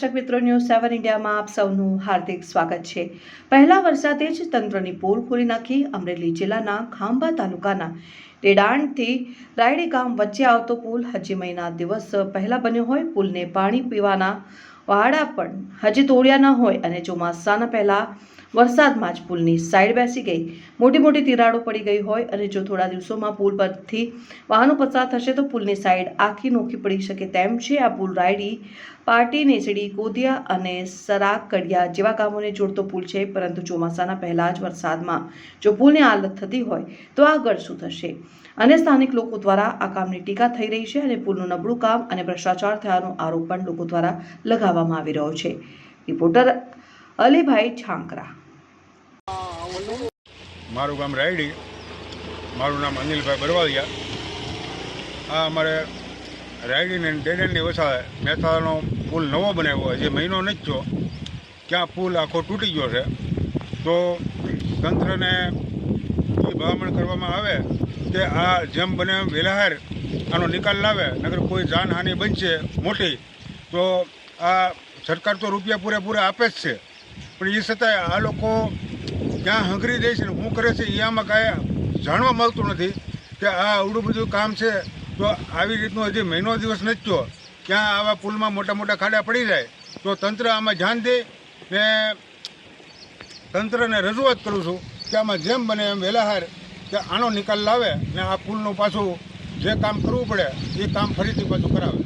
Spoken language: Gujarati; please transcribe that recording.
દર્શક મિત્રો, ન્યૂઝ 7 ઇન્ડિયામાં આપ સૌનું હાર્દિક સ્વાગત છે। પહેલા વરસાદે જ તંત્રની પોલ ખોલી નાખી। અમરેલી જિલ્લાના ખાંભા તાલુકાના રેડાણથી રાયડી ગામ વચ્ચે આવતો પુલ હજી મહિના દિવસ પહેલા બન્યો હોય। પુલને પાણી પીવાના વહાડા પણ હજી તોડ્યા ન હોય અને ચોમાસાના પહેલા વરસાદમાં જ પુલની સાઈડ બેસી ગઈ, મોટી મોટી તિરાડો પડી ગઈ હોય અને જો થોડા દિવસોમાં પુલ પરથી વાહનો પસાર થશે તો પુલની સાઈડ આખી નોખી પડી શકે તેમ છે। આ પુલ રાયડી, પાટી, નેસડી, કોદિયા અને સરાકડિયા જેવા ગામોને જોડતો પુલ છે, પરંતુ ચોમાસાના પહેલા જ વરસાદમાં જો પુલની હાલત થતી હોય તો આગળ શું થશે અને સ્થાનિક લોકો દ્વારા આ કામની ટીકા થઈ રહી છે અને પુલનું નબળું કામ અને ભ્રષ્ટાચાર થયાનો આરોપ પણ લોકો દ્વારા લગાવવામાં આવી રહ્યો છે। રિપોર્ટર અલીભાઈ છાંકરા। મારું ગામ રાયડી, મારું નામ અનિલભાઈ બરવાલિયા। આ અમારે રાયડીને ડેડેનની વસાવે મેથાનો પુલ નવો બનાવ્યો હજી મહિનો નથી થયો, ક્યાં પુલ આખો તૂટી ગયો છે। તો તંત્રને એ ભલામણ કરવામાં આવે કે આ જેમ બને એમ વહેલાહાર આનો નિકાલ લાવે, નકર કોઈ જાનહાનિ બનશે મોટી। તો આ સરકાર તો રૂપિયા પૂરેપૂરા આપે જ છે, પણ એ છતાંય આ લોકો ક્યાં હંગરી દે છે ને શું કરે છે એ આમાં કાંઈ જાણવા મળતું નથી કે આ અવડું બધું કામ છે। તો આવી રીતનું હજી મહિનો દિવસ નથી થયો, ક્યાં આવા પુલમાં મોટા મોટા ખાડા પડી જાય તો તંત્ર આમાં ધ્યાન દે ને તંત્રને રજૂઆત કરું છું કે આમાં જેમ બને એમ વહેલાહાર કે આનો નિકાલ લાવે ને આ પુલનું પાછું જે કામ કરવું પડે એ કામ ફરીથી પાછું કરાવે।